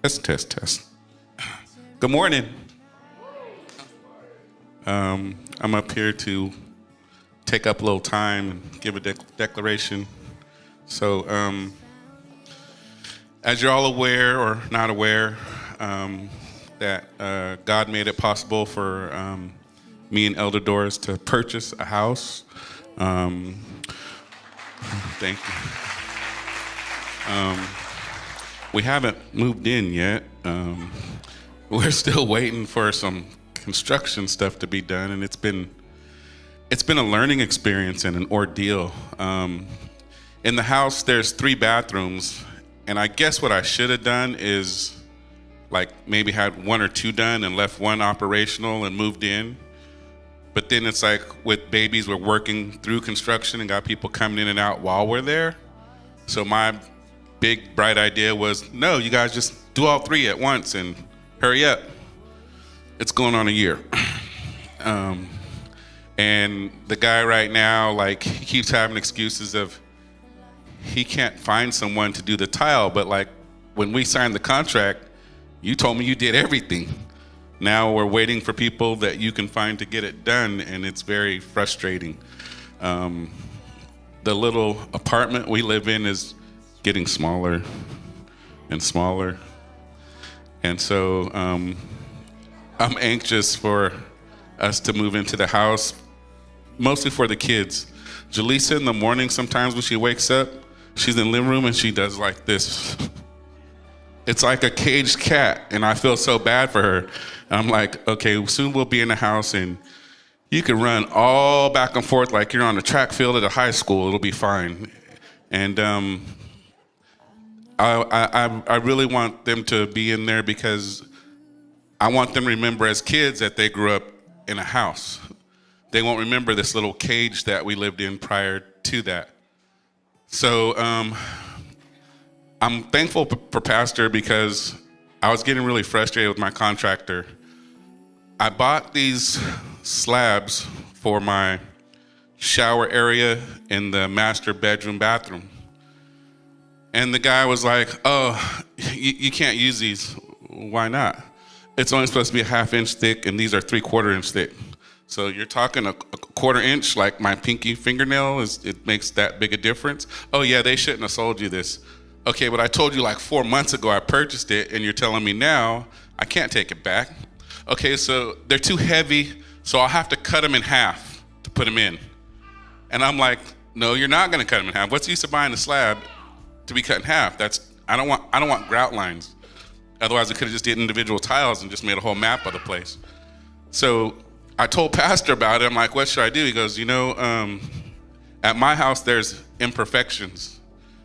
Test. Good morning. I'm up here to take up a little time and give a declaration. So, as you're all aware or not aware, that God made it possible for me and Elder Doris to purchase a house. Thank you. We haven't moved in yet. We're still waiting for some construction stuff to be done, and it's been a learning experience and an ordeal. In the house, there's 3 bathrooms, and I guess what I should have done is like maybe had 1 or 2 done and left 1 operational and moved in. But then it's like with babies, we're working through construction and got people coming in and out while we're there. So my big bright idea was, no, you guys just do all 3 at once and hurry up. It's going on a year. And the guy right now, like, he keeps having excuses of he can't find someone to do the tile, but like when we signed the contract, you told me you did everything. Now we're waiting for people that you can find to get it done, and it's very frustrating. The little apartment we live in is getting smaller and smaller. And so I'm anxious for us to move into the house, mostly for the kids. Jaleesa in the morning, sometimes when she wakes up, she's in the living room and she does like this. It's like a caged cat, and I feel so bad for her. And I'm like, okay, soon we'll be in the house and you can run all back and forth like you're on a track field at a high school. It'll be fine. And I really want them to be in there because I want them to remember as kids that they grew up in a house. They won't remember this little cage that we lived in prior to that. So I'm thankful for Pastor because I was getting really frustrated with my contractor. I bought these slabs for my shower area in the master bedroom bathroom. And the guy was like, oh, you can't use these. Why not? It's only supposed to be a 1/2 inch thick, and these are 3/4 inch thick. So you're talking a 1/4 inch, like my pinky fingernail, it makes that big a difference? Oh yeah, they shouldn't have sold you this. Okay, but I told you like 4 months ago I purchased it, and you're telling me now I can't take it back. Okay, so they're too heavy, so I'll have to cut them in half to put them in. And I'm like, no, you're not gonna cut them in half. What's the use of buying a slab to be cut in half? I don't want grout lines. Otherwise, I could have just did individual tiles and just made a whole map of the place. So I told Pastor about it. I'm like, what should I do? He goes, at my house, there's imperfections.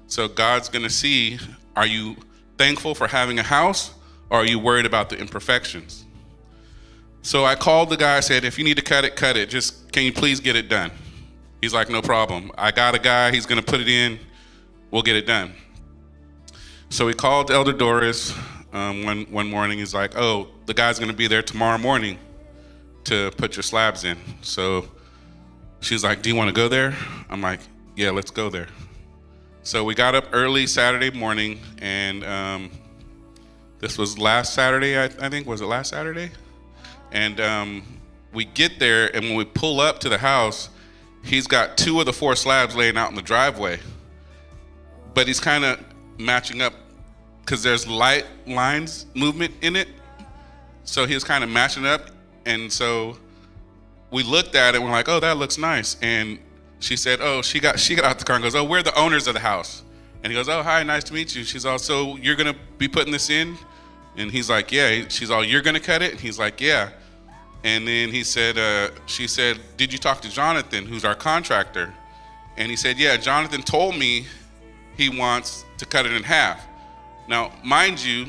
So God's going to see, are you thankful for having a house, or are you worried about the imperfections? So I called the guy, I said, if you need to cut it. Just, can you please get it done? He's like, no problem. I got a guy. He's going to put it in. We'll get it done. So we called Elder Doris one morning. He's like, oh, the guy's going to be there tomorrow morning to put your slabs in. So she's like, do you want to go there? I'm like, yeah, let's go there. So we got up early Saturday morning, and this was last Saturday, I think. Was it last Saturday? And we get there, and when we pull up to the house, he's got 2 of the 4 slabs laying out in the driveway. But he's kind of matching up because there's light lines movement in it. So he was kind of matching up. And so we looked at it and we're like, oh, that looks nice. And she said, oh, she got out the car and goes, oh, we're the owners of the house. And he goes, oh, hi, nice to meet you. She's all, so you're going to be putting this in? And he's like, yeah. She's all, you're going to cut it? And he's like, yeah. And then she said, did you talk to Jonathan, who's our contractor? And he said, yeah, Jonathan told me he wants to cut it in half. Now, mind you,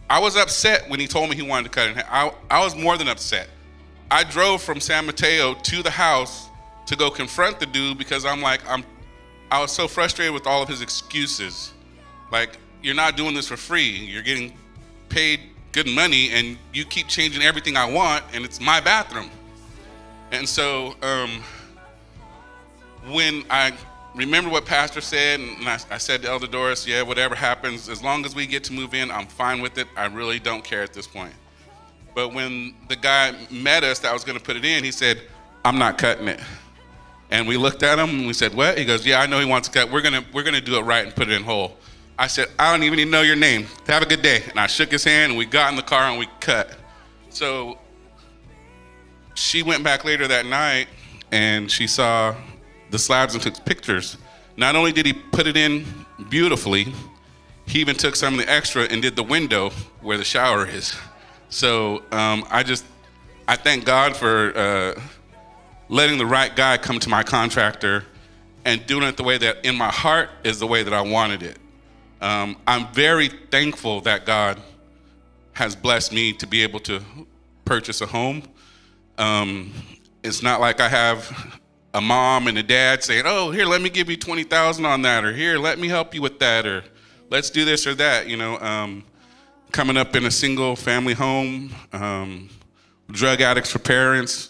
I was upset when he told me he wanted to cut it in half. I was more than upset. I drove from San Mateo to the house to go confront the dude because I was so frustrated with all of his excuses. Like, you're not doing this for free. You're getting paid good money, and you keep changing everything I want, and it's my bathroom. And so when I remember what Pastor said, and I said to Elder Doris, yeah, whatever happens, as long as we get to move in, I'm fine with it. I really don't care at this point. But when the guy met us that was going to put it in, he said, I'm not cutting it. And we looked at him and we said, what? He goes, yeah, I know he wants to cut. We're gonna do it right and put it in whole. I said, I don't even need to know your name. Have a good day. And I shook his hand and we got in the car and we cut. So she went back later that night and she saw the slabs and took pictures. Not only did he put it in beautifully, he even took some of the extra and did the window where the shower is. So I thank God for letting the right guy come to my contractor and doing it the way that in my heart is the way that I wanted it. I'm very thankful that God has blessed me to be able to purchase a home. It's not like I have a mom and a dad saying, oh, here, let me give you $20,000 on that, or here, let me help you with that, or let's do this or that. Coming up in a single family home, drug addicts for parents,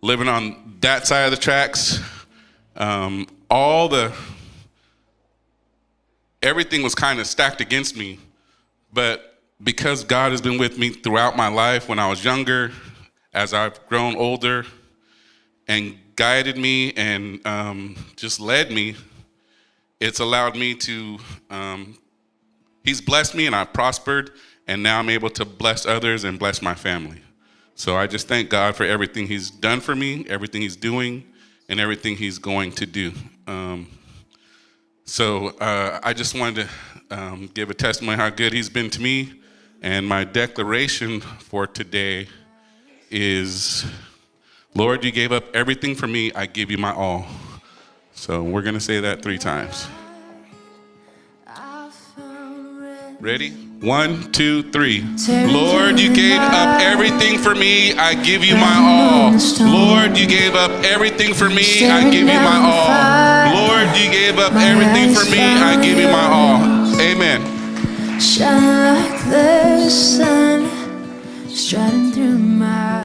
living on that side of the tracks, everything was kind of stacked against me. But because God has been with me throughout my life, when I was younger, as I've grown older, and guided me and just led me, it's allowed me to, he's blessed me and I've prospered, and now I'm able to bless others and bless my family. So I just thank God for everything he's done for me, everything he's doing, and everything he's going to do. I just wanted to give a testimony how good he's been to me. And my declaration for today is, Lord, you gave up everything for me. I give you my all. So we're going to say that 3 times. Ready? 1, 2, 3. Lord, you gave up everything for me. I give you my all. Lord, you gave up everything for me. I give you my all. Lord, you gave up everything for me. I give you my all. Amen. Shine like the sun, striding through my